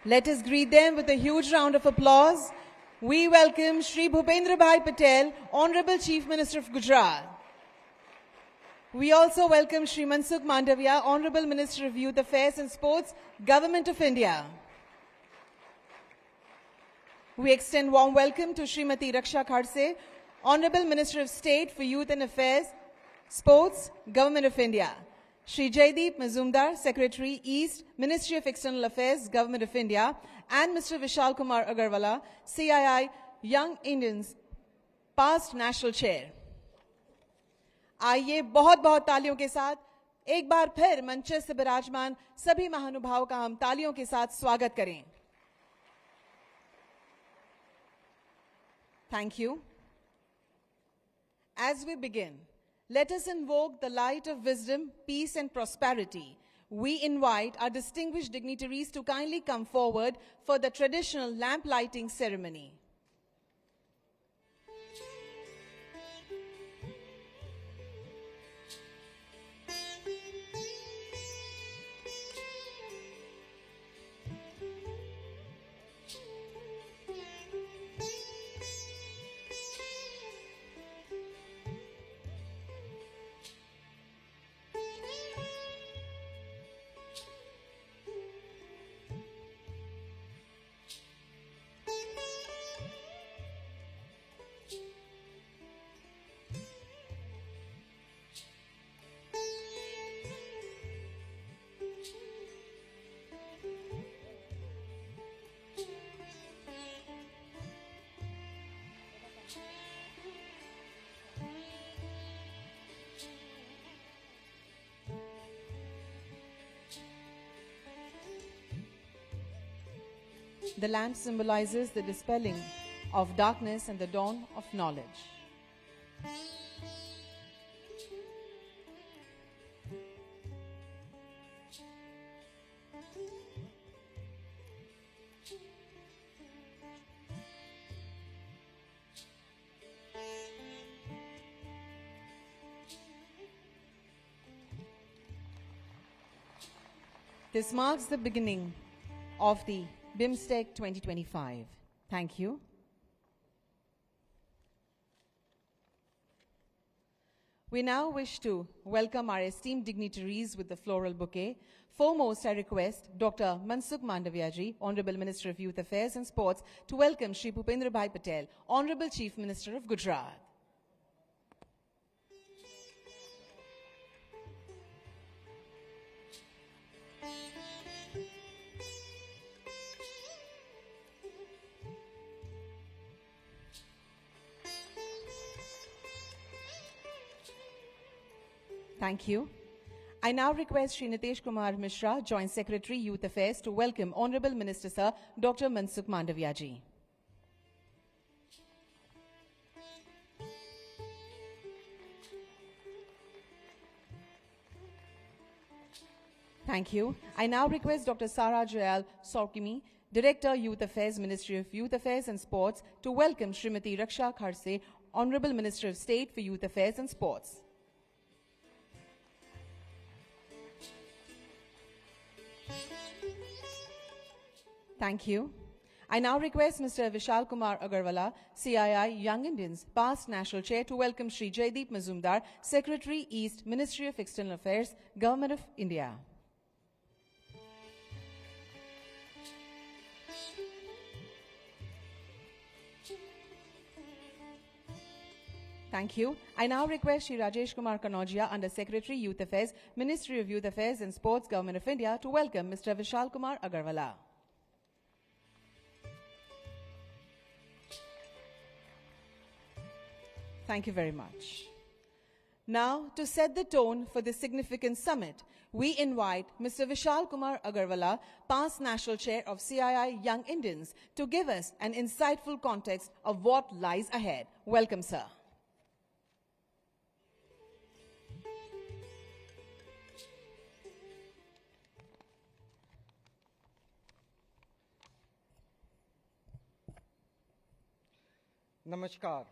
Let us greet them with a huge round of applause. We welcome Shri Bhupendra Bhai Patel, Honorable Chief Minister of Gujarat. We also welcome Shri Mansukh Mandavia, Honorable Minister of Youth Affairs and Sports, Government of India. We extend warm welcome to Srimati Raksha Khadse, Honorable Minister of State for Youth and Affairs, Sports, Government of India. Shri Jaideep Mazumdar, Secretary, East, Ministry of External Affairs, Government of India, and Mr. Vishal Kumar Agarwala, CII, Young Indians, past National Chair. आइए बहुत बहुत तालियों के साथ एक बार फिर मंच से विराजमान सभी महानुभावों का हम तालियों के साथ स्वागत करें. Thank you. As we begin, let us invoke the light of wisdom, peace and prosperity. We invite our distinguished dignitaries to kindly come forward for the traditional lamp lighting ceremony. The lamp symbolizes the dispelling of darkness and the dawn of knowledge. This marks the beginning of the BIMSTEC 2025. Thank you. We now wish to welcome our esteemed dignitaries with the floral bouquet. Foremost, I request Dr. Mansukh Mandavia ji, Honorable Minister of Youth Affairs and Sports, to welcome Shri Bhupendra Bhai Patel, Honorable Chief Minister of Gujarat. Thank you. I now request Shri Nitesh Kumar Mishra, Joint Secretary, Youth Affairs, to welcome Honorable Minister Sir Dr. Mansukh Mandavia ji. Thank you. I now request Dr. Sara Joyal Sorkimi, Director, Youth Affairs, Ministry of Youth Affairs and Sports, to welcome Srimati Raksha Khadse, Honorable Minister of State for Youth Affairs and Sports. Thank you. I now request Mr. Vishal Kumar Agarwala, CII, Young Indians, past National Chair, to welcome Shri Jaideep Mazumdar, Secretary, East, Ministry of External Affairs, Government of India. Thank you. I now request Shri Rajesh Kumar Kanojia, Under Secretary, Youth Affairs, Ministry of Youth Affairs and Sports, Government of India, to welcome Mr. Vishal Kumar Agarwala. Thank you very much. Now, to set the tone for this significant summit, we invite Mr. Vishal Kumar Agarwala, past National Chair of CII Young Indians, to give us an insightful context of what lies ahead. Welcome, sir. Namaskar.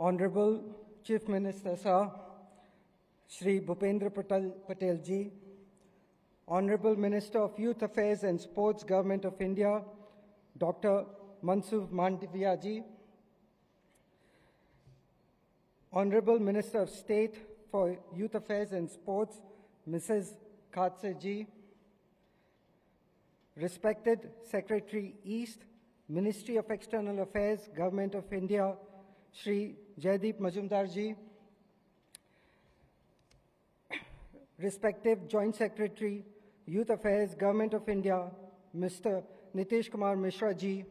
Honorable Chief Minister Sir, Shri Bhupendra Patel ji, Honorable Minister of Youth Affairs and Sports, Government of India, Dr. Mahatma Mandir ji, Honorable Minister of State for Youth Affairs and Sports, Mrs. Khatse ji, respected Secretary East, Ministry of External Affairs, Government of India, Shri Jaideep Majumdar ji, respective Joint Secretary, Youth Affairs, Government of India, Mr. Nitish Kumar Mishra ji,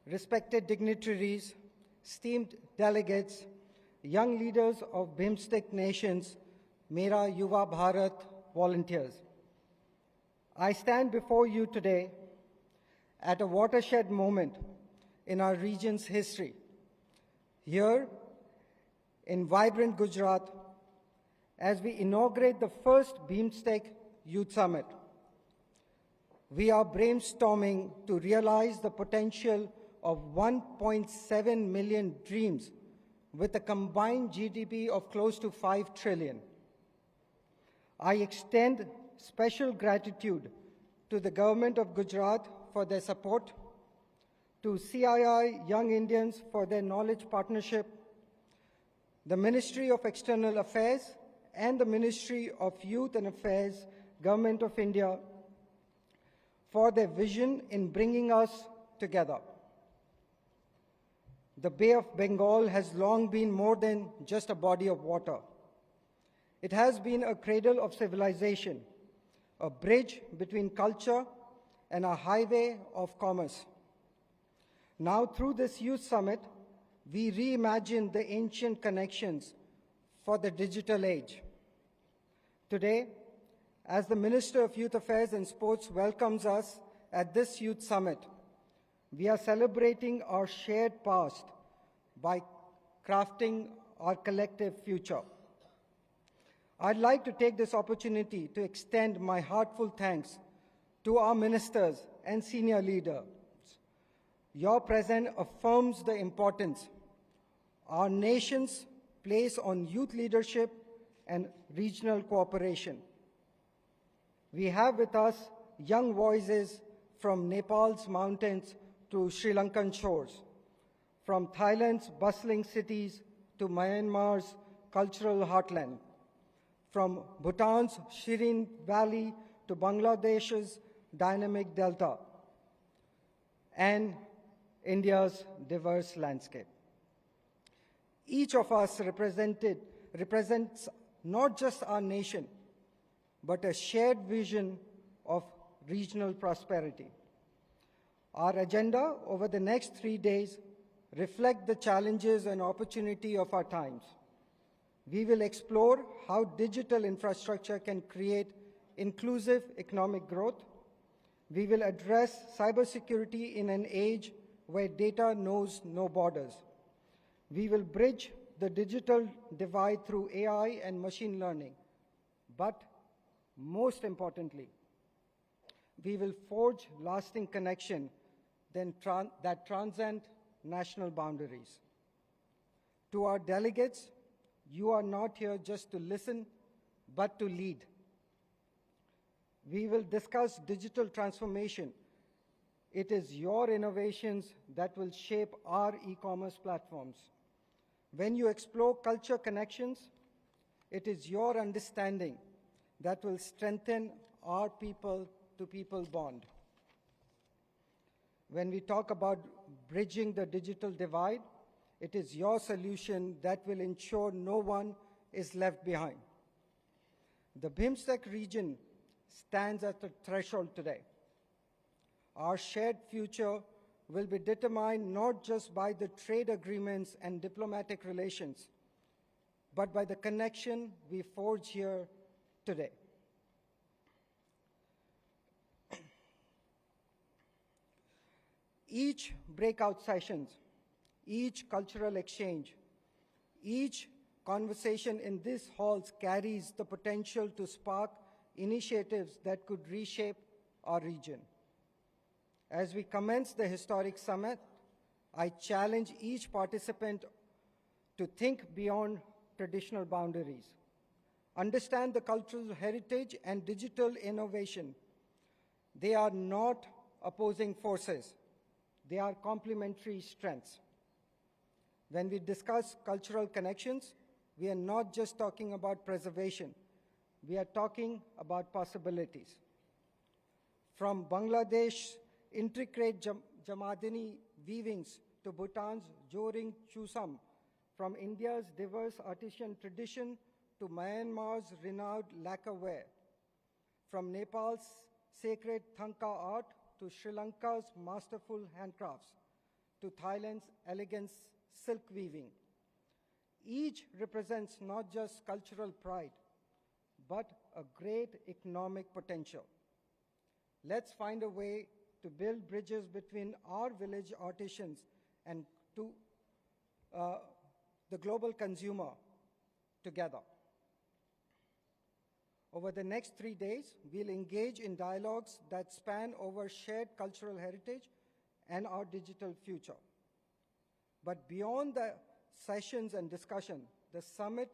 respected dignitaries, esteemed delegates, young leaders of BIMSTEC nations, Mera Yuva Bharat volunteers. I stand before you today at a watershed moment in our region's history. Here in vibrant Gujarat, as we inaugurate the first BIMSTEC Youth Summit, we are brainstorming to realize the potential of 1.7 million dreams with a combined GDP of close to 5 trillion. I extend special gratitude to the Government of Gujarat for their support, to CII Young Indians for their knowledge partnership, the Ministry of External Affairs and the Ministry of Youth and Affairs, Government of India, for their vision in bringing us together. The Bay of Bengal has long been more than just a body of water. It has been a cradle of civilization, a bridge between culture and a highway of commerce. Now, through this Youth Summit, we reimagine the ancient connections for the digital age. Today, as the Minister of Youth Affairs and Sports welcomes us at this Youth Summit, we are celebrating our shared past by crafting our collective future. I'd like to take this opportunity to extend my heartfelt thanks to our ministers and senior leaders. Your presence affirms the importance our nations place on youth leadership and regional cooperation. We have with us young voices from Nepal's mountains to Sri Lankan shores, from Thailand's bustling cities to Myanmar's cultural heartland, from Bhutan's Shirin Valley to Bangladesh's dynamic delta, and India's diverse landscape. Each of us represents not just our nation, but a shared vision of regional prosperity. Our agenda over the next 3 days reflect the challenges and opportunity of our times. We will explore how digital infrastructure can create inclusive economic growth. We will address cybersecurity in an age where data knows no borders. We will bridge the digital divide through AI and machine learning. But most importantly, we will forge lasting connection that transcend national boundaries. To our delegates, you are not here just to listen, but to lead. We will discuss digital transformation. It is your innovations that will shape our e-commerce platforms. When you explore culture connections, it is your understanding that will strengthen our people-to-people bond. When we talk about bridging the digital divide, it is your solution that will ensure no one is left behind. The BIMSTEC region stands at the threshold today. Our shared future will be determined not just by the trade agreements and diplomatic relations, but by the connection we forge here today. Each breakout sessions, each cultural exchange, each conversation in these halls carries the potential to spark initiatives that could reshape our region. As we commence the historic summit, I challenge each participant to think beyond traditional boundaries. understand the cultural heritage and digital innovation. They are not opposing forces. They are complementary strengths. When we discuss cultural connections, we are not just talking about preservation. We are talking about possibilities. From Bangladesh's intricate Jamadini weavings to Bhutan's Joring Chusam, from India's diverse artisan tradition to Myanmar's renowned lacquerware, from Nepal's sacred Thangka art to Sri Lanka's masterful handcrafts, to Thailand's elegant silk weaving. Each represents not just cultural pride, but a great economic potential. Let's find a way to build bridges between our village artisans and to the global consumer together. Over the next 3 days, we'll engage in dialogues that span over shared cultural heritage and our digital future. But beyond the sessions and discussion, the summit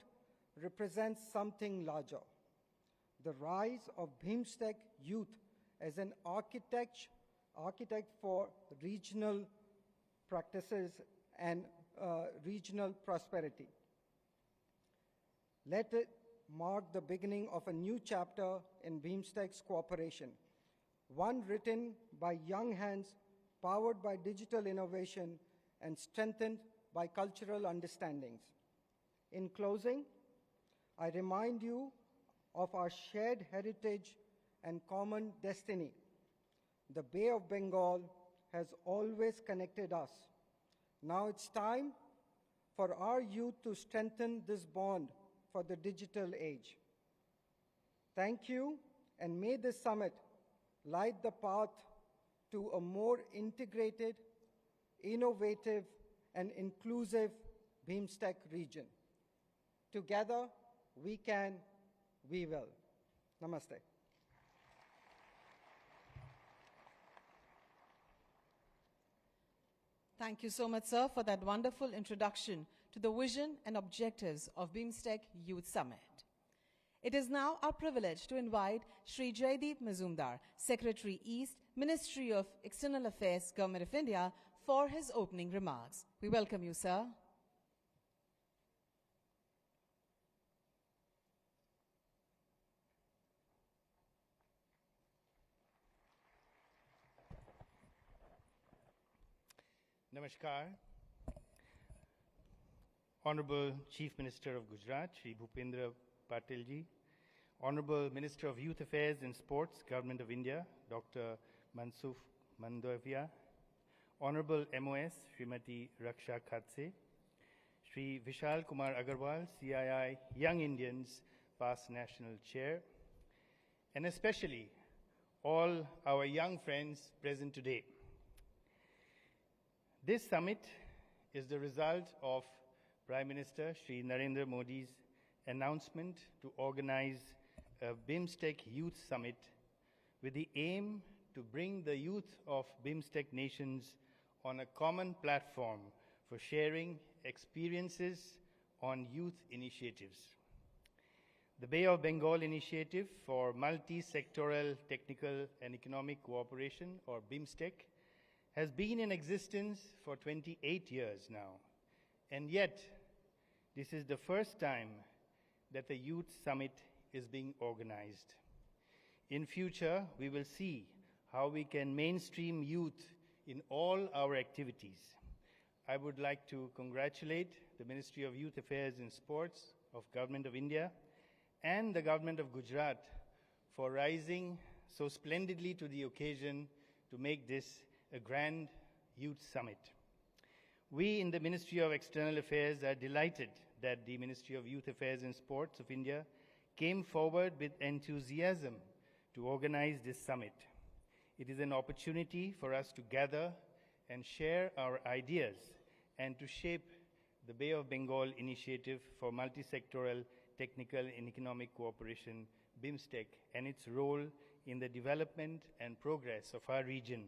represents something larger. The rise of BIMSTEC youth as an architect for regional practices and regional prosperity. Let it mark the beginning of a new chapter in BIMSTEC's cooperation, one written by young hands, powered by digital innovation, and strengthened by cultural understandings. In closing, I remind you of our shared heritage and common destiny. The Bay of Bengal has always connected us. Now it's time for our youth to strengthen this bond for the digital age. Thank you, and may this summit light the path to a more integrated, innovative, and inclusive BIMSTEC region. Together, we can, we will. Namaste. Thank you so much, sir, for that wonderful introduction to the vision and objectives of BIMSTEC Youth Summit. It is now our privilege to invite Shri Jaideep Mazumdar, Secretary East, Ministry of External Affairs, Government of India, for his opening remarks. We welcome you, sir. Namaskar. Honorable Chief Minister of Gujarat, Shri Bhupendra Patel ji, Honorable Minister of Youth Affairs and Sports, Government of India, Dr. Mansukh Mandaviya, Honorable MOS, Srimati Raksha Khatse, Shri Vishal Kumar Agarwal, CII Young Indians Past National Chair, and especially all our young friends present today. This summit is the result of Prime Minister Shri Narendra Modi's announcement to organize a BIMSTEC Youth Summit with the aim to bring the youth of BIMSTEC nations on a common platform for sharing experiences on youth initiatives. The Bay of Bengal Initiative for Multi-Sectoral Technical and Economic Cooperation, or BIMSTEC, has been in existence for 28 years now, and yet this is the first time that the Youth Summit is being organized. In future, we will see how we can mainstream youth in all our activities. I would like to congratulate the Ministry of Youth Affairs and Sports of Government of India and the Government of Gujarat for rising so splendidly to the occasion to make this a grand youth summit. We in the Ministry of External Affairs are delighted that the Ministry of Youth Affairs and Sports of India came forward with enthusiasm to organize this summit. It is an opportunity for us to gather and share our ideas and to shape the Bay of Bengal Initiative for Multi-Sectoral Technical and Economic Cooperation, BIMSTEC, and its role in the development and progress of our region.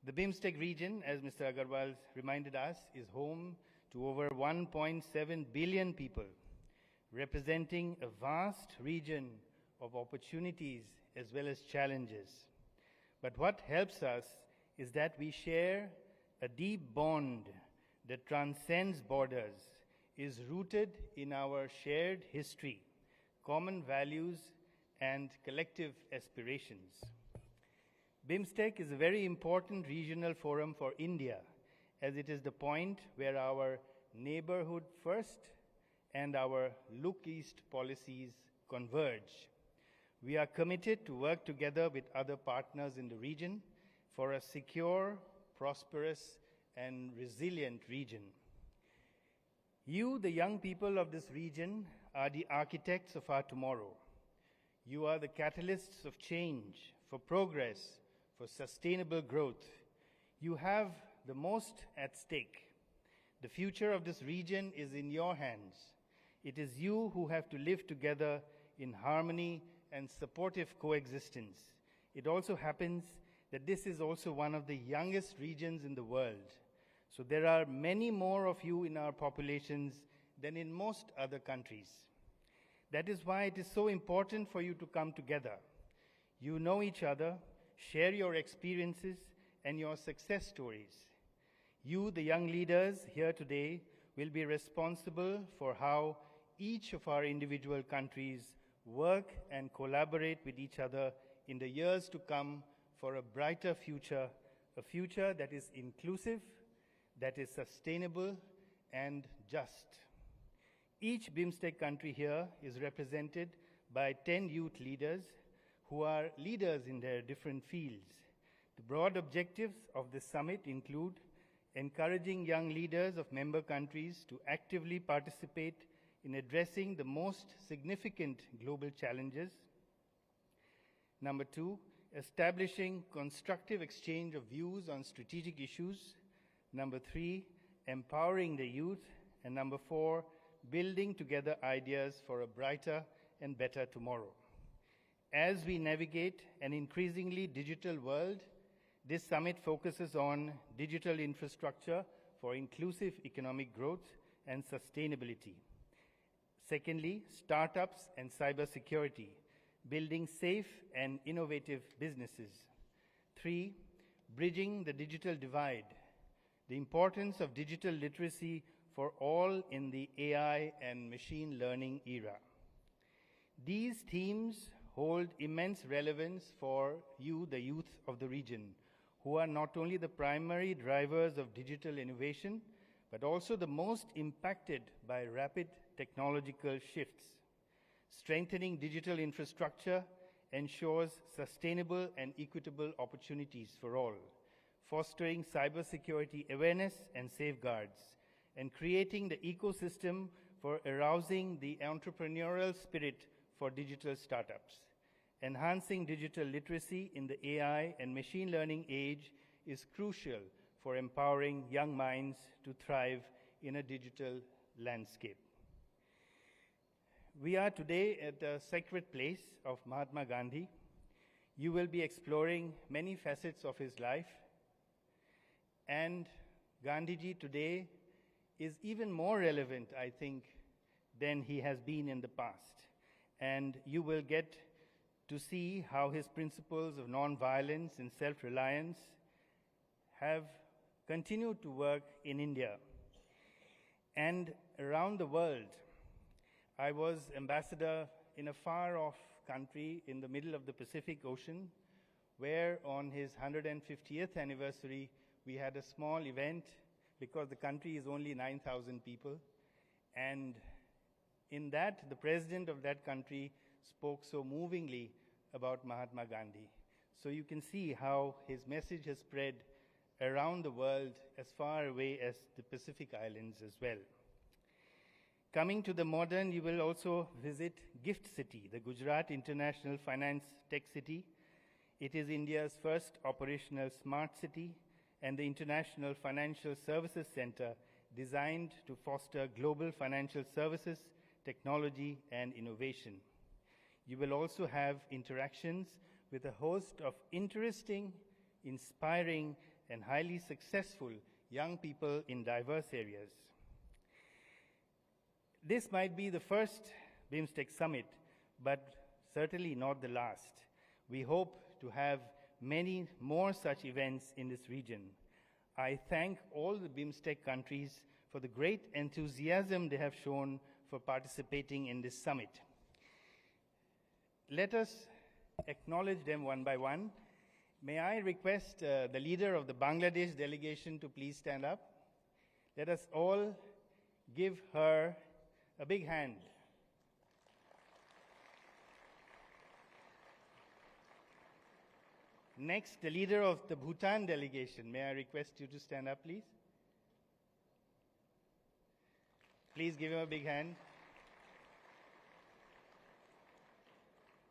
The BIMSTEC region, as Mr. Agarwal reminded us, is home to over 1.7 billion people, representing a vast region of opportunities as well as challenges. But what helps us is that we share a deep bond that transcends borders, is rooted in our shared history, common values, and collective aspirations. BIMSTEC is a very important regional forum for India, as it is the point where our neighborhood first and our look east policies converge. We are committed to work together with other partners in the region for a secure, prosperous, and resilient region. You, the young people of this region, are the architects of our tomorrow. You are the catalysts of change, for progress, for sustainable growth. You have the most at stake. The future of this region is in your hands. It is you who have to live together in harmony and supportive coexistence. It also happens that this is also one of the youngest regions in the world. So there are many more of you in our populations than in most other countries. That is why it is so important for you to come together. You know each other, share your experiences and your success stories. You, the young leaders here today, will be responsible for how each of our individual countries work and collaborate with each other in the years to come for a brighter future, a future that is inclusive, that is sustainable, and just. Each BIMSTEC country here is represented by 10 youth leaders who are leaders in their different fields. The broad objectives of this summit include encouraging young leaders of member countries to actively participate in addressing the most significant global challenges. Number 2, establishing constructive exchange of views on strategic issues. Number 3, empowering the youth. And number 4, building together ideas for a brighter and better tomorrow. As we navigate an increasingly digital world, this summit focuses on digital infrastructure for inclusive economic growth and sustainability. Secondly, startups and cybersecurity, building safe and innovative businesses. 3, bridging the digital divide, the importance of digital literacy for all in the AI and machine learning era. These themes hold immense relevance for you, the youth of the region, who are not only the primary drivers of digital innovation, but also the most impacted by rapid technological shifts. Strengthening digital infrastructure ensures sustainable and equitable opportunities for all, fostering cybersecurity awareness and safeguards, and creating the ecosystem for arousing the entrepreneurial spirit for digital startups. Enhancing digital literacy in the AI and machine learning age is crucial for empowering young minds to thrive in a digital landscape. We are today at the sacred place of Mahatma Gandhi. You will be exploring many facets of his life, and Gandhiji today is even more relevant, I think, than he has been in the past. And you will get to see how his principles of nonviolence and self-reliance have continued to work in India and around the world. I was ambassador in a far-off country in the middle of the Pacific Ocean, where on his 150th anniversary, we had a small event because the country is only 9,000 people. And in that, the president of that country spoke so movingly about Mahatma Gandhi. So you can see how his message has spread around the world as far away as the Pacific Islands as well. Coming to the modern, you will also visit Gift City, the Gujarat International Finance Tech City. It is India's first operational smart city and the International Financial Services Center designed to foster global financial services, technology, and innovation. You will also have interactions with a host of interesting, inspiring, and highly successful young people in diverse areas. This might be the first BIMSTEC summit, but certainly not the last. We hope to have many more such events in this region. I thank all the BIMSTEC countries for the great enthusiasm they have shown for participating in this summit. Let us acknowledge them one by one. May I request the leader of the Bangladesh delegation to please stand up? Let us all give her a big hand. Next, the leader of the Bhutan delegation. May I request you to stand up, please? Please give him a big hand.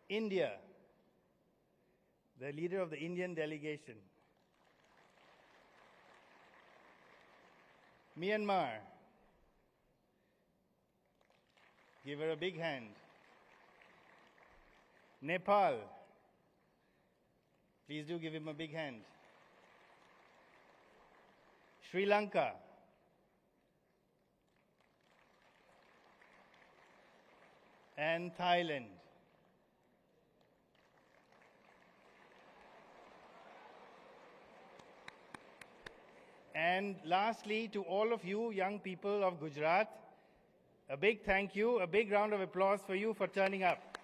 India, the leader of the Indian delegation. Myanmar, give her a big hand. Nepal, please do give him a big hand. Sri Lanka, and Thailand. And lastly, to all of you young people of Gujarat, a big thank you, a big round of applause for you for turning up.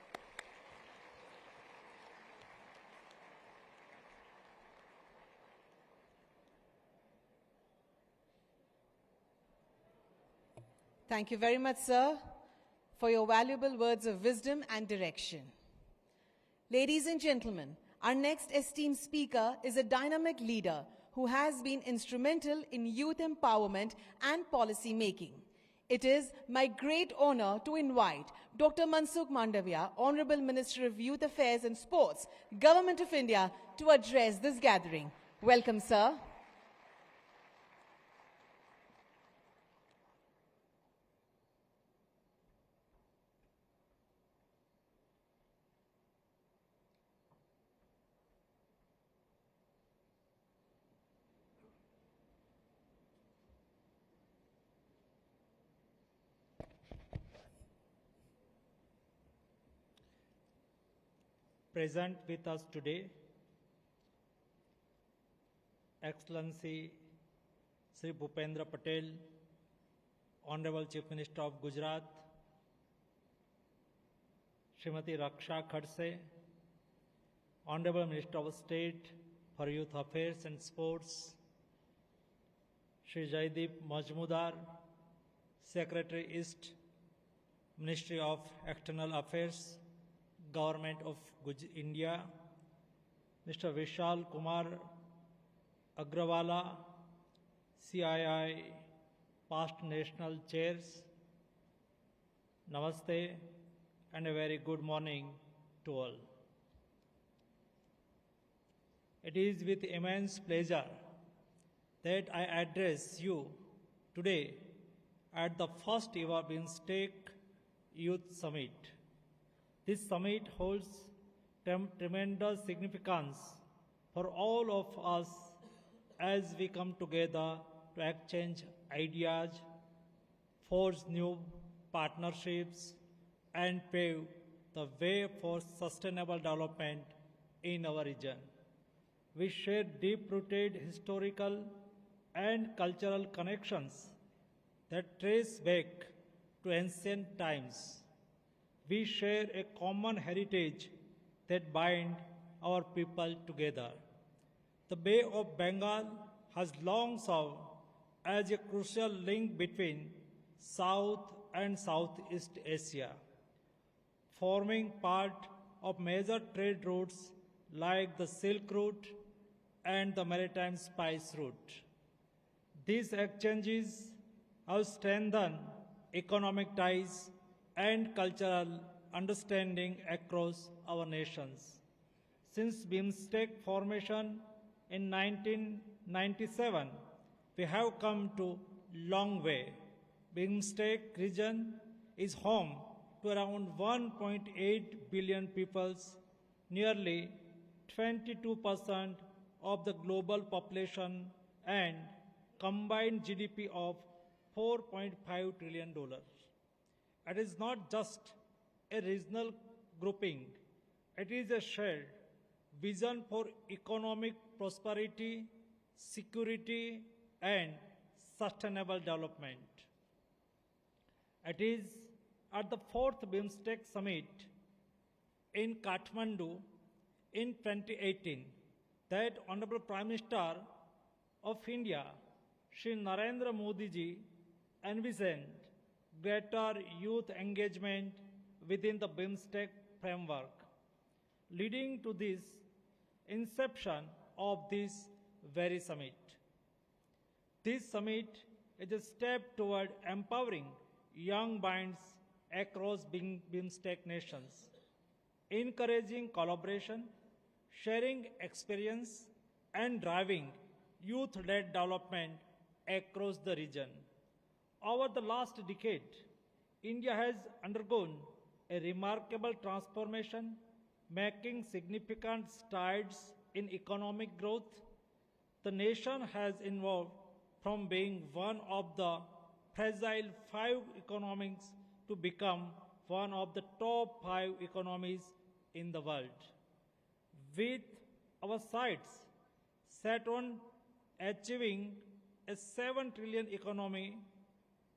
Thank you very much, sir, for your valuable words of wisdom and direction. Ladies and gentlemen, our next esteemed speaker is a dynamic leader who has been instrumental in youth empowerment and policy making. It is my great honor to invite Dr. Mansukh Mandavia, Honorable Minister of Youth Affairs and Sports, Government of India, to address this gathering. Welcome, sir. Present with us today, Excellency Sri Bhupendra Patel, Honorable Chief Minister of Gujarat, Srimati Raksha Khadse, Honorable Minister of State for Youth Affairs and Sports, Sri Jaideep Majmudar, Secretary East, Ministry of External Affairs, Government of India, Mr. Vishal Kumar Agrawala, CII past national chairs, Namaste and a very good morning to all. It is with immense pleasure that I address you today at the first ever BIMSTEC Youth Summit. This summit holds tremendous significance for all of us as we come together to exchange ideas, forge new partnerships, and pave the way for sustainable development in our region. We share deep-rooted historical and cultural connections that trace back to ancient times. We share a common heritage that binds our people together. The Bay of Bengal has long served as a crucial link between South and Southeast Asia, forming part of major trade routes like the Silk Route and the Maritime Spice Route. These exchanges have strengthened economic ties and cultural understanding across our nations. Since BIMSTEC formation in 1997, we have come to long way. BIMSTEC region is home to around 1.8 billion peoples, nearly 22% of the global population, and combined GDP of $4.5 trillion. it is not just a regional grouping, it is a shared vision for economic prosperity, security, and sustainable development. It is at the fourth BIMSTEC summit in Kathmandu in 2018 that Honorable Prime Minister of India, Shri Narendra Modi ji, envisioned greater youth engagement within the BIMSTEC framework, leading to this inception of this very summit. This summit is a step toward empowering young minds across BIMSTEC nations, encouraging collaboration, sharing experience, and driving youth-led development across the region. Over the last decade, India has undergone a remarkable transformation, making significant strides in economic growth. The nation has evolved from being one of the fragile 5 economies to become one of the top 5 economies in the world. With our sights set on achieving a 7 trillion economy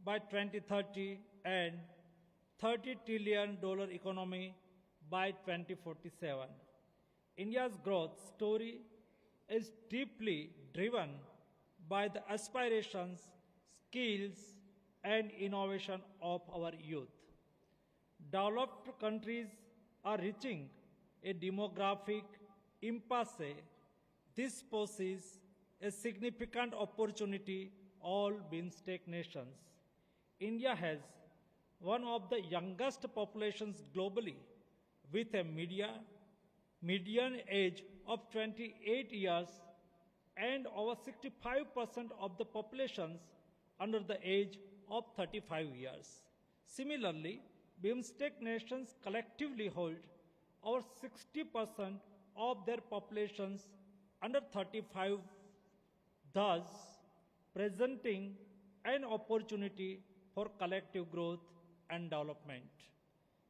by 2030 and $30 trillion economy by 2047. India's growth story is deeply driven by the aspirations, skills, and innovation of our youth. Developed countries are reaching a demographic impasse. This poses a significant opportunity all BIMSTEC nations. India has one of the youngest populations globally, with a median age of 28 years and over 65% of the populations under the age of 35 years. Similarly, BIMSTEC nations collectively hold over 60% of their populations under 35, thus presenting an opportunity for collective growth and development.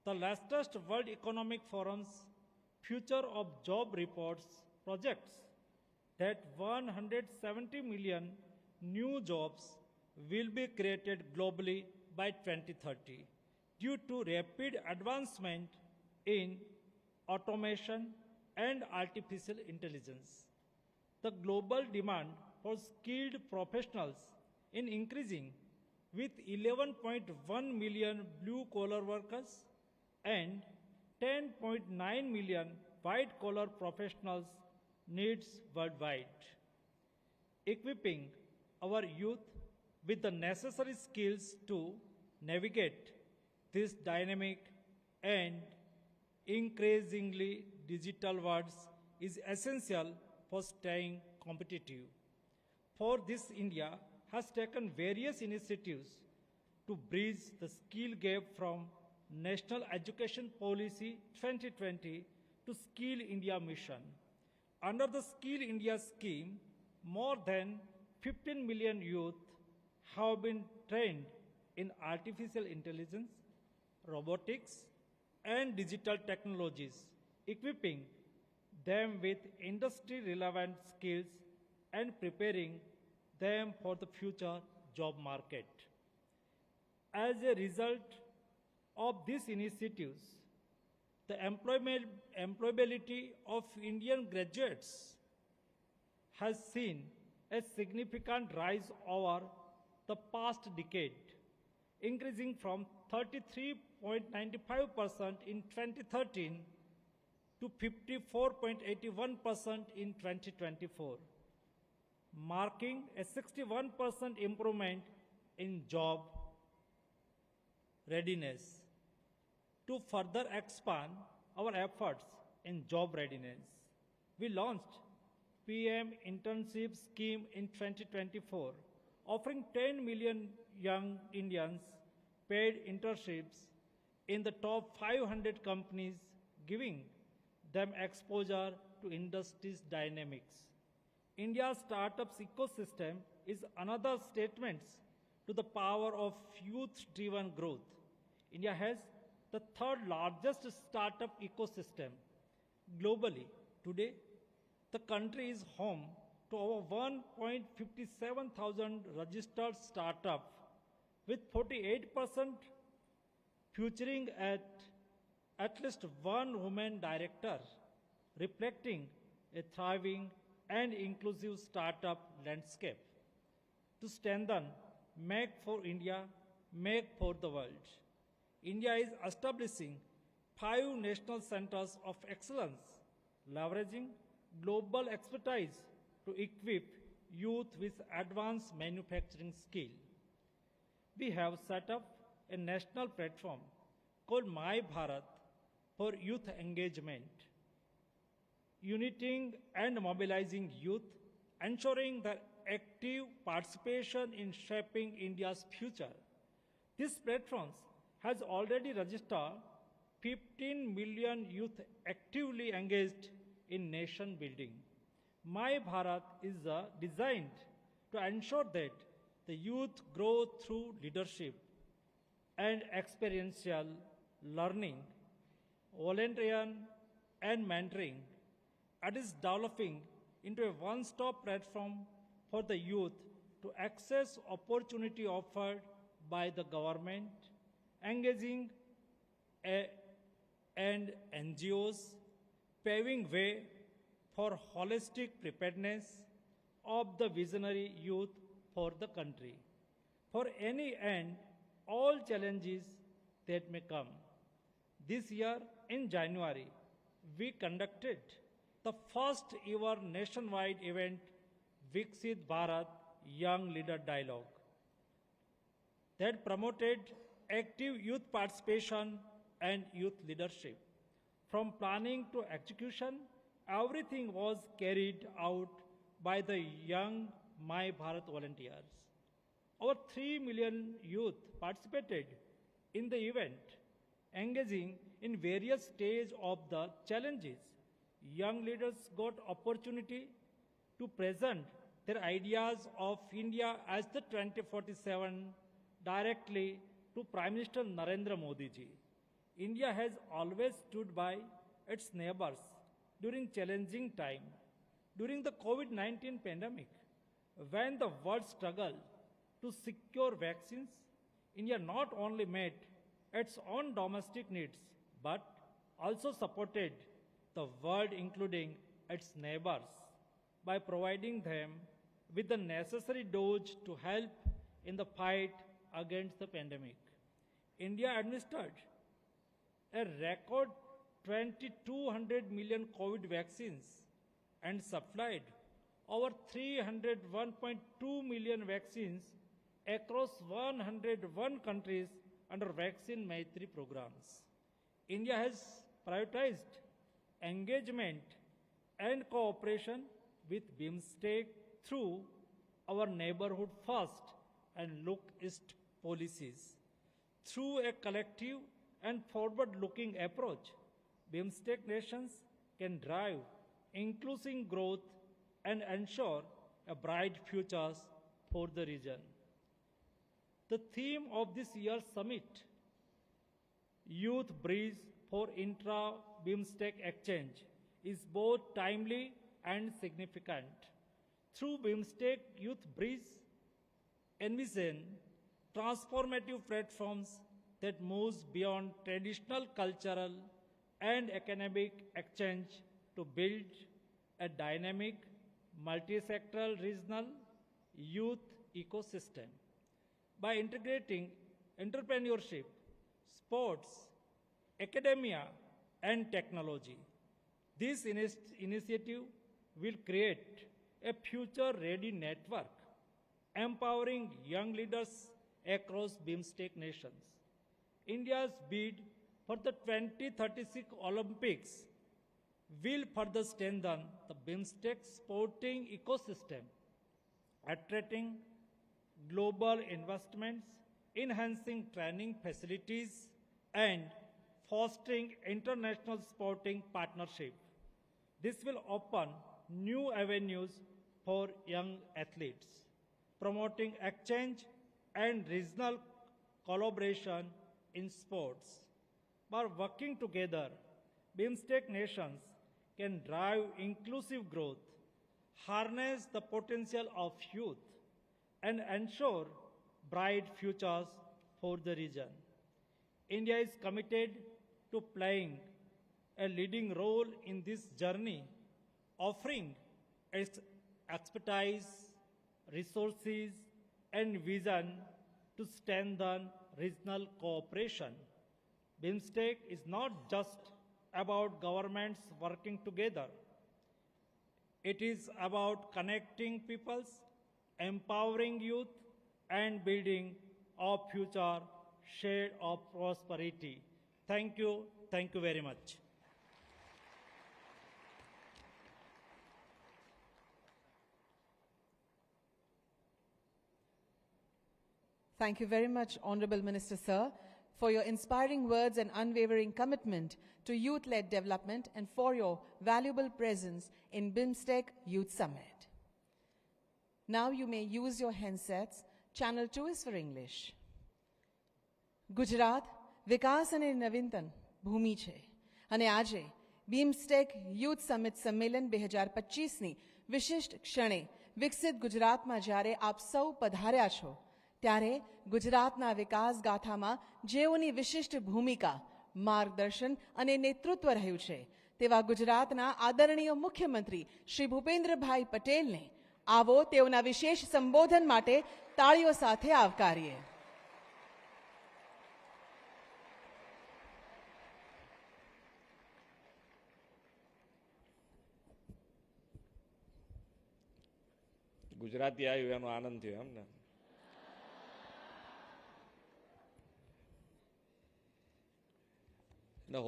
The latest World Economic Forum's Future of Job reports projects that 170 million new jobs will be created globally by 2030 due to rapid advancement in automation and artificial intelligence. The global demand for skilled professionals is increasing, with 11.1 million blue-collar workers and 10.9 million white-collar professionals needs worldwide. Equipping our youth with the necessary skills to navigate this dynamic and increasingly digital world is essential for staying competitive. For this, India has taken various initiatives to bridge the skill gap from National Education Policy 2020 to Skill India Mission. Under the Skill India scheme, more than 15 million youth have been trained in artificial intelligence, robotics, and digital technologies, equipping them with industry-relevant skills and preparing them for the future job market. As a result of these initiatives, the employability of Indian graduates has seen a significant rise over the past decade, increasing from 33.95% in 2013 to 54.81% in 2024, marking a 61% improvement in job readiness. To further expand our efforts in job readiness, we launched PM Internship Scheme in 2024, offering 10 million young Indians paid internships in the top 500 companies, giving them exposure to industry's dynamics. India's startups ecosystem is another statement to the power of youth-driven growth. India has the third largest startup ecosystem globally. Today, the country is home to over 1.57 thousand registered startups, with 48% featuring at least one woman director, reflecting a thriving and inclusive startup landscape. To strengthen Make for India, Make for the World, India is establishing 5 national centers of excellence, leveraging global expertise to equip youth with advanced manufacturing skill. We have set up a national platform called My Bharat for youth engagement, uniting and mobilizing youth, ensuring their active participation in shaping India's future. This platform has already registered 15 million youth actively engaged in nation building. My Bharat is designed to ensure that the youth grow through leadership and experiential learning, volunteering, and mentoring. It is developing into a one-stop platform for the youth to access opportunity offered by the government, engaging and NGOs, paving way for holistic preparedness of the visionary youth for the country. For any and all challenges that may come. This year in January, we conducted the first ever nationwide event, Viksit Bharat Young Leader Dialogue, that promoted active youth participation and youth leadership. From planning to execution, everything was carried out by the young My Bharat volunteers. Over 3 million youth participated in the event, engaging in various stages of the challenges. Young leaders got opportunity to present their ideas of India as the 2047 directly to Prime Minister Narendra Modi ji. India has always stood by its neighbors during challenging time. During the COVID-19 pandemic, when the world struggled to secure vaccines, India not only met its own domestic needs, but also supported the world, including its neighbors, by providing them with the necessary dose to help in the fight against the pandemic. India administered a record 2,200 million COVID vaccines and supplied over 301.2 million vaccines across 101 countries under Vaccine Maitri programs. India has prioritized engagement and cooperation with BIMSTEC through our neighborhood first and look east policies. Through a collective and forward-looking approach, BIMSTEC nations can drive inclusive growth and ensure a bright future for the region. The theme of this year's summit, Youth Bridge for Intra-BIMSTEC Exchange, is both timely and significant. Through BIMSTEC Youth Bridge, envision transformative platforms that moves beyond traditional cultural and academic exchange to build a dynamic, multi-sectoral regional youth ecosystem. By integrating entrepreneurship, sports, academia, and technology, this initiative will create a future-ready network, empowering young leaders across BIMSTEC nations. India's bid for the 2036 Olympics will further strengthen the BIMSTEC sporting ecosystem, attracting global investments, enhancing training facilities, and fostering international sporting partnership. This will open new avenues for young athletes, promoting exchange and regional collaboration in sports. By working together, BIMSTEC nations can drive inclusive growth, harness the potential of youth, and ensure bright futures for the region. India is committed to playing a leading role in this journey, offering its expertise, resources, and vision to strengthen regional cooperation. BIMSTEC is not just about governments working together. It is about connecting peoples, empowering youth, and building a future shared of prosperity. Thank you very much. Thank you very much, Honorable Minister Sir, for your inspiring words and unwavering commitment to youth-led development and for your valuable presence in BIMSTEC Youth Summit. Now you may use your handsets. Channel 2 is for English. Gujarat વિકાસ અને નવીનતન ભૂમિ છે અને આજે BIMSTEC youth summit સમ્મેલન 2025ની વિશિષ્ટ ક્ષણે વિકસિત ગુજરાતમાં જ્યારે આપ સૌ પધાર્યા છો ત્યારે ગુજરાતના વિકાસ ગાથામાં જેઓની વિશિષ્ટ ભૂમિકા માર્ગદર્શન અને નેતૃત્વ રહ્યું છે તેવા ગુજરાતના આદરણીય મુખ્યમંત્રી શ્રી ભૂપેન્દ્રભાઈ પટેલને આવો તેઓના વિશેષ સંબોધન માટે તાળીઓ સાથે આવકારીએ. ગુજરાતી આવ્યું એનો આનંદ થયો એમ ને.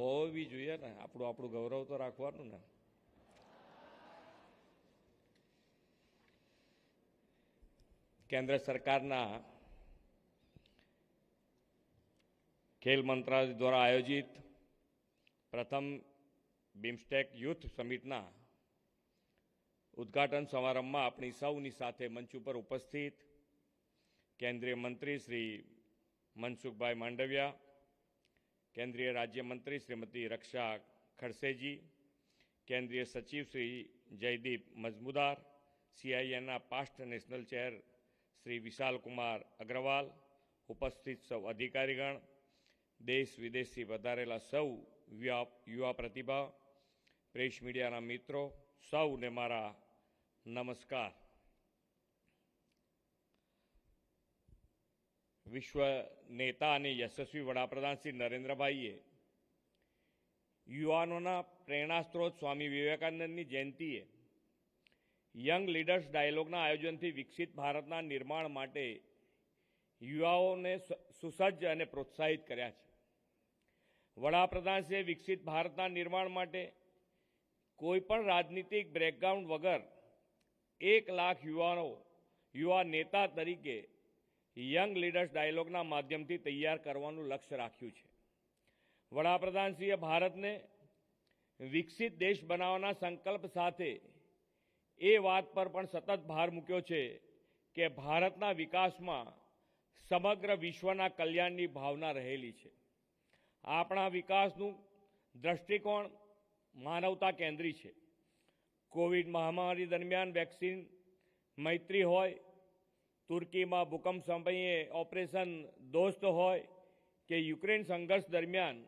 હોવી જોઈએ ને, આપણું ગૌરવ તો રાખવાનું ને. કેન્દ્ર સરકારના ખેલ મંત્રાલય દ્વારા આયોજિત પ્રથમ બીમસ્ટેક યુથ સમિટના ઉદ્ઘાટન સમારંભમાં આપણી સૌની સાથે મંચ ઉપર ઉપસ્થિત કેન્દ્રીય મંત્રી શ્રી મનસુખભાઈ માંડવિયા, કેન્દ્રીય રાજ્યમંત્રી શ્રીમતી રક્ષા ખડસેજી, કેન્દ્રીય સચિવ શ્રી જયદીપ મઝમુદાર, CINના past national chair Shri Vishal Kumar Agrawal, ઉપસ્થિત સૌ અધિકારીગણ, દેશ વિદેશથી વધારેલા સૌ યુવા પ્રતિભા, પ્રેસ મીડિયાના મિત્રો, સૌને મારા નમસ્કાર. વિશ્વ નેતા અને યશસ્વી વડાપ્રધાન શ્રી નરેન્દ્રભાઈએ યુવાનોના પ્રેરણાસ્ત્રોત સ્વામી વિવેકાનંદની જયંતિએ યંગ લીડર્સ ડાયલોગના આયોજનથી વિકસિત ભારતના નિર્માણ માટે યુવાઓને સુસજ્જ અને પ્રોત્સાહિત કર્યા છે. વડાપ્રધાનશ્રીએ વિકસિત ભારતના નિર્માણ માટે કોઈપણ રાજનીતિક બ્રેકગ્રાઉન્ડ વગર 1 લાખ યુવા નેતા તરીકે યંગ લીડર્સ ડાયલોગના માધ્યમથી તૈયાર કરવાનું લક્ષ્ય રાખ્યું છે. વડાપ્રધાનશ્રીએ ભારતને વિકસિત દેશ બનાવવાના સંકલ્પ સાથે એ વાત પર પણ સતત ભાર મૂક્યો છે કે ભારતના વિકાસમાં સમગ્ર વિશ્વના કલ્યાણની ભાવના રહેલી છે. આપણા વિકાસનું દ્રષ્ટિકોણ માનવતા કેન્દ્રી છે. કોવિડ મહામારી દરમિયાન વેક્સિન મૈત્રી હોય, તુર્કીમાં ભૂકંપ સમયે ઓપરેશન દોસ્ત હોય કે યુક્રેન સંઘર્ષ દરમિયાન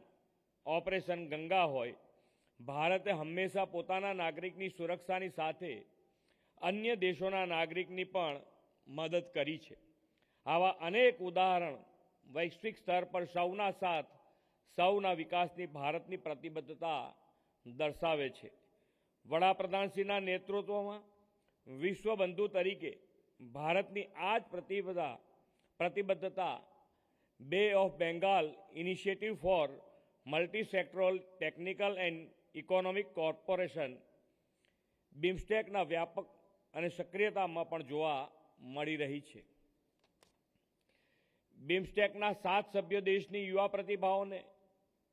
ઓપરેશન ગંગા હોય, ભારતે હંમેશા પોતાના નાગરિકની સુરક્ષાની સાથે અન્ય દેશોના નાગરિકની પણ મદદ કરી છે. આવા અનેક ઉદાહરણ વૈશ્વિક સ્તર પર સૌના સાથ, સૌના વિકાસની ભારતની પ્રતિબદ્ધતા દર્શાવે છે. વડાપ્રધાનશ્રીના નેતૃત્વમાં વિશ્વબંધુ તરીકે ભારતની આ જ પ્રતિબદ્ધતા Bay of Bengal Initiative for Multi Sectoral Technical and Economic Corporation બીમસ્ટેકના વ્યાપક અને સક્રિયતામાં પણ જોવા મળી રહી છે. બીમસ્ટેકના 7 સભ્ય દેશની યુવા પ્રતિભાઓને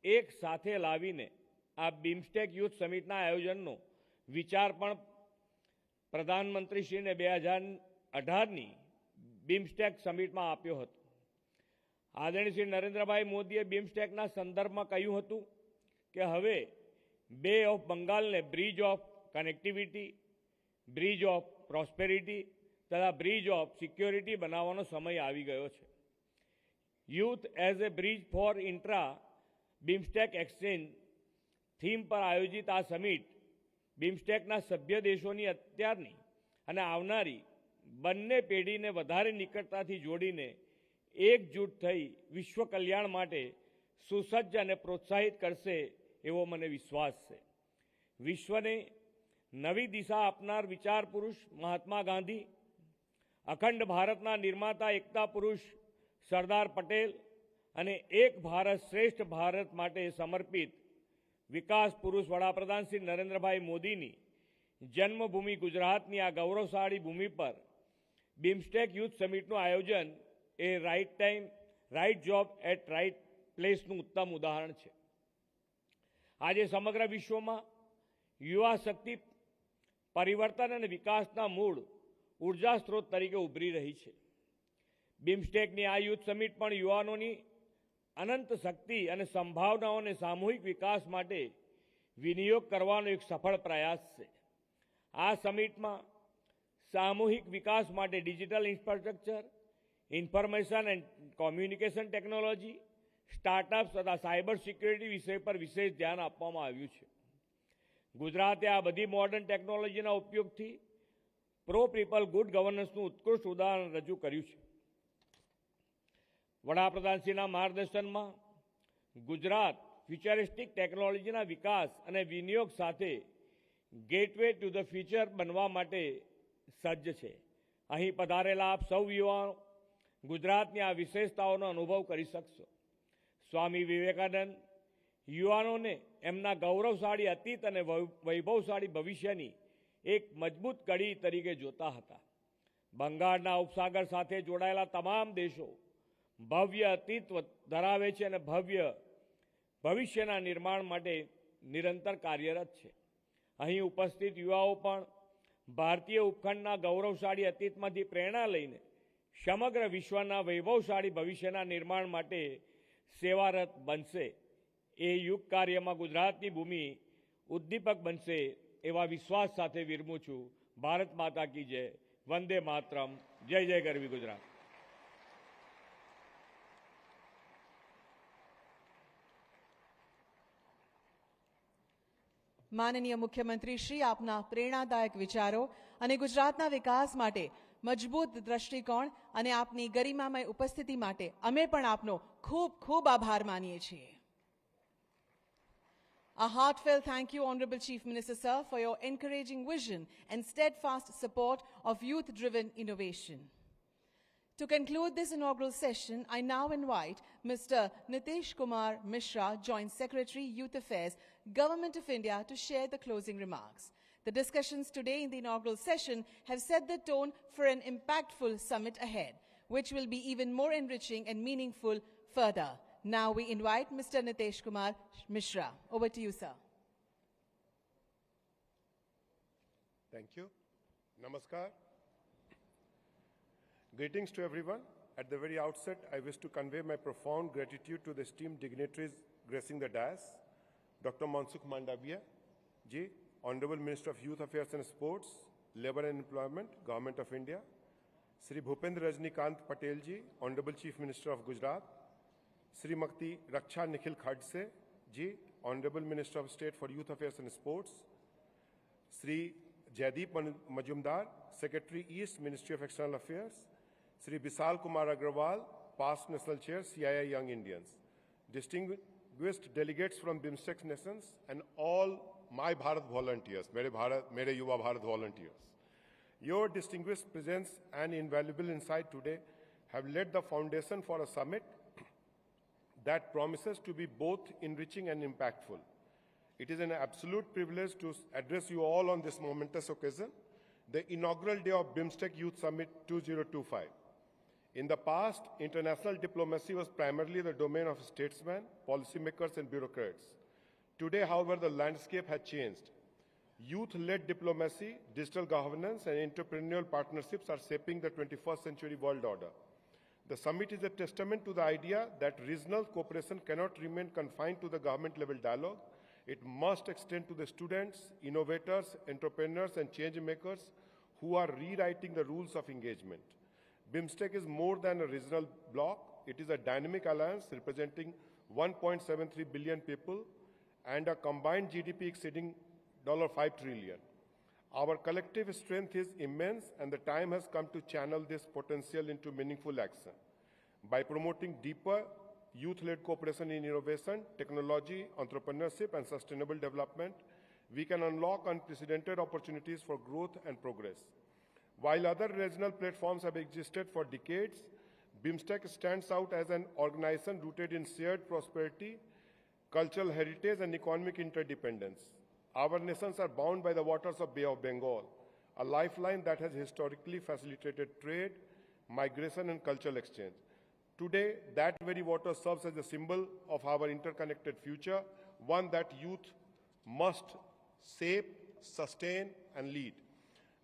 એક સાથે લાવીને આ બીમસ્ટેક યુથ સમિટના આયોજનનો વિચાર પણ પ્રધાનમંત્રીશ્રીને 2018ની બીમસ્ટેક સમિટમાં આપ્યો હતો. આદરણીય શ્રી નરેન્દ્રભાઈ મોદીએ બિમસ્ટેકના સંદર્ભમાં કહ્યું હતું કે હવે બે ઓફ બંગાળને bridge of connectivity, bridge of prosperity તથા બ્રિજ ઓફ સિક્યોરિટી બનાવવાનો સમય આવી ગયો છે. Youth as a bridge for intra BIMSTEC exchange theme પર આયોજિત આ સમિટ બિમસ્ટેકના સભ્ય દેશોની અત્યારની અને આવનારી બંને પેઢીને વધારે નિકટતાથી જોડીને એકજૂટ થઈ વિશ્વ કલ્યાણ માટે સુસજ્જ અને પ્રોત્સાહિત કરશે એવો મને વિશ્વાસ છે. વિશ્વને નવી દિશા આપનાર વિચાર પુરુષ મહાત્મા ગાંધી, અખંડ ભારતના નિર્માતા એકતા પુરુષ સરદાર પટેલ અને એક ભારત શ્રેષ્ઠ ભારત માટે સમર્પિત વિકાસ પુરુષ વડાપ્રધાન શ્રી નરેન્દ્રભાઈ મોદીની જન્મભૂમિ ગુજરાતની આ ગૌરવશાળી ભૂમિ પર બિમસ્ટેક યુથ સમિટનું આયોજન એ right time, right job at right પ્લેસનું ઉત્તમ ઉદાહરણ છે. આજે સમગ્ર વિશ્વમાં યુવા શક્તિ પરિવર્તન અને વિકાસના મૂળ ઉર્જા સ્ત્રોત તરીકે ઉભરી રહી છે. બિમસ્ટેકની આ યુથ સમિટ પણ યુવાનોની અનંત શક્તિ અને સંભાવનાઓને સામૂહિક વિકાસ માટે વિનિયોગ કરવાનો એક સફળ પ્રયાસ છે. આ સમિટમાં સામૂહિક વિકાસ માટે digital infrastructure, information and communication technology, startups તથા સાયબર સિક્યોરિટી વિષય પર વિશેષ ધ્યાન આપવામાં આવ્યું છે. ગુજરાતે આ બધી મોડર્ન ટેકનોલોજીના ઉપયોગથી પ્રો પીપલ ગુડ ગવર્નન્સનું ઉત્કૃષ્ટ ઉદાહરણ રજૂ કર્યું છે. વડાપ્રધાનશ્રીના માર્ગદર્શનમાં ગુજરાત ફ્યુચરિસ્ટિક ટેકનોલોજીના વિકાસ અને વિનિયોગ સાથે ગેટવે ટુ ધ ફ્યુચર બનવા માટે સજ્જ છે. અહીં પધારેલા આપ સૌ યુવાનો ગુજરાતની આ વિશેષતાઓનો અનુભવ કરી શકશો. સ્વામી વિવેકાનંદ યુવાનોને એમના ગૌરવશાળી અતીત અને વૈભવશાળી ભવિષ્યની એક મજબૂત કડી તરીકે જોતા હતા. બંગાળના ઉપસાગર સાથે જોડાયેલા તમામ દેશો ભવ્ય અતીત ધરાવે છે અને ભવ્ય ભવિષ્યના નિર્માણ માટે નિરંતર કાર્યરત છે. અહીં ઉપસ્થિત યુવાઓ પણ ભારતીય ઉપખંડના ગૌરવશાળી અતીતમાંથી પ્રેરણા લઈને સમગ્ર વિશ્વના વૈભવશાળી ભવિષ્યના નિર્માણ માટે સેવારત બનશે. એ યુગ કાર્યમાં ગુજરાતની ભૂમિ ઉદ્દીપક બનશે એવા વિશ્વાસ સાથે વિરમું છું. ભારત માતા કી જય. વંદે માતરમ. જય જય ગરવી ગુજરાત. માનનીય મુખ્યમંત્રી શ્રી, આપના પ્રેરણાદાયક વિચારો અને ગુજરાતના વિકાસ માટે મજબૂત દ્રષ્ટિકોણ અને આપની ગરિમામય ઉપસ્થિતિ માટે અમે પણ આપનો ખૂબ ખૂબ આભાર માનીએ છીએ. A heartfelt thank you, Honorable Chief Minister, sir, for your encouraging vision and steadfast support of youth-driven innovation. To conclude this inaugural session, I now invite Mr. Nitish Kumar Mishra, Joint Secretary, Youth Affairs, Government of India, to share the closing remarks. The discussions today in the inaugural session have set the tone for an impactful summit ahead, which will be even more enriching and meaningful further. Now we invite Mr. Nitish Kumar Mishra. Over to you, sir. Thank you. Namaskar. Greetings to everyone. At the very outset, I wish to convey my profound gratitude to the esteemed dignitaries gracing the dais. Dr. Mansukh Mandavia ji, Honorable Minister of Youth Affairs and Sports, Labour and Employment, Government of India. Sri Bhupendra Rajnikant Patel ji, Honorable Chief Minister of Gujarat. Srimati Raksha Nikhil Khadse ji, Honorable Minister of State for Youth Affairs and Sports. Sri Jaideep Majumdar, Secretary East, Ministry of External Affairs. Sri Bisal Kumar Agrawal, past National Chair, CII Young Indians. Distinguished delegates from BIMSTEC nations and all my Bharat volunteers, Mere Yuva Bharat volunteers. Your distinguished presence and invaluable insight today have laid the foundation for a summit that promises to be both enriching and impactful. It is an absolute privilege to address you all on this momentous occasion, the inaugural day of BIMSTEC Youth Summit 2025. In the past, international diplomacy was primarily the domain of statesmen, policymakers, and bureaucrats. Today, however, the landscape has changed. Youth-led diplomacy, digital governance, and entrepreneurial partnerships are shaping the 21st century world order. The summit is a testament to the idea that regional cooperation cannot remain confined to the government-level dialogue. It must extend to the students, innovators, entrepreneurs, and change makers who are rewriting the rules of engagement. BIMSTEC is more than a regional bloc. It is a dynamic alliance representing 1.73 billion people and a combined GDP exceeding $5 trillion. Our collective strength is immense, and the time has come to channel this potential into meaningful action. By promoting deeper youth-led cooperation in innovation, technology, entrepreneurship, and sustainable development, we can unlock unprecedented opportunities for growth and progress. While other regional platforms have existed for decades, BIMSTEC stands out as an organization rooted in shared prosperity, cultural heritage, and economic interdependence. Our nations are bound by the waters of Bay of Bengal, a lifeline that has historically facilitated trade, migration, and cultural exchange. Today, that very water serves as a symbol of our interconnected future, one that youth must shape, sustain, and lead.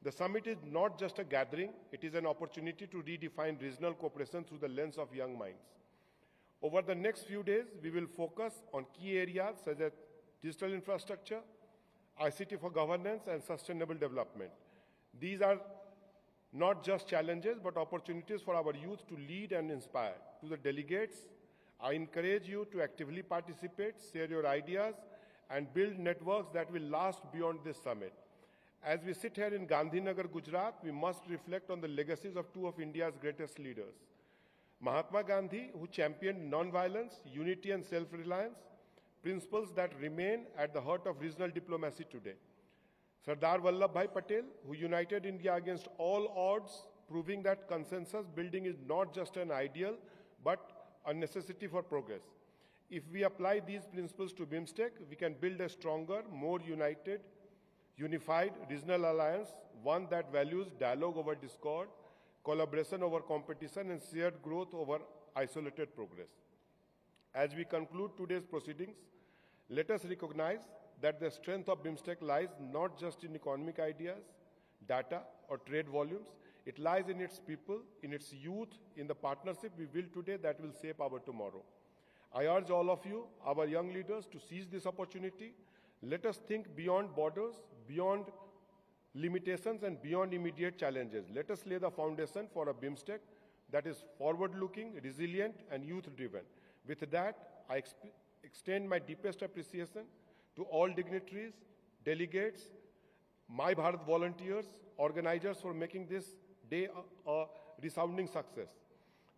The summit is not just a gathering, it is an opportunity to redefine regional cooperation through the lens of young minds. Over the next few days, we will focus on key areas such as digital infrastructure, ICT for governance, and sustainable development. These are not just challenges, but opportunities for our youth to lead and inspire. To the delegates, I encourage you to actively participate, share your ideas, and build networks that will last beyond this summit. As we sit here in Gandhinagar, Gujarat, we must reflect on the legacies of two of India's greatest leaders. Mahatma Gandhi, who championed non-violence, unity, and self-reliance, principles that remain at the heart of regional diplomacy today. Sardar Vallabhbhai Patel, who united India against all odds, proving that consensus building is not just an ideal, but a necessity for progress. If we apply these principles to BIMSTEC, we can build a stronger, more unified regional alliance, one that values dialogue over discord, collaboration over competition, and shared growth over isolated progress. As we conclude today's proceedings, let us recognize that the strength of BIMSTEC lies not just in economic ideas, data, or trade volumes. It lies in its people, in its youth, in the partnership we build today that will shape our tomorrow. I urge all of you, our young leaders, to seize this opportunity. Let us think beyond borders, beyond limitations, and beyond immediate challenges. Let us lay the foundation for a BIMSTEC that is forward-looking, resilient, and youth-driven. With that, I extend my deepest appreciation to all dignitaries, delegates, My Bharat volunteers, organizers for making this day a resounding success.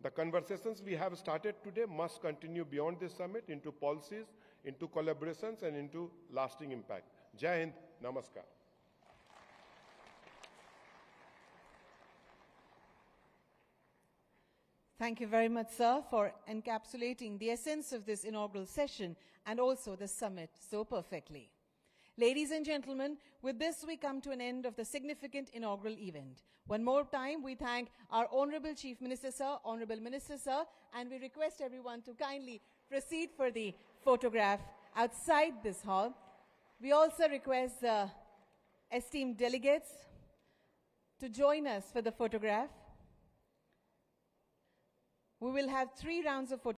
The conversations we have started today must continue beyond this summit into policies, into collaborations, and into lasting impact. Jai Hind, Namaskar. Thank you very much, sir, for encapsulating the essence of this inaugural session and also the summit so perfectly. Ladies and gentlemen, with this we come to an end of the significant inaugural event. One more time, we thank our Honorable Chief Minister, sir, Honorable Minister, sir, and we request everyone to kindly proceed for the photograph outside this hall. We also request the esteemed delegates to join us for the photograph. We will have 3 rounds of photographs.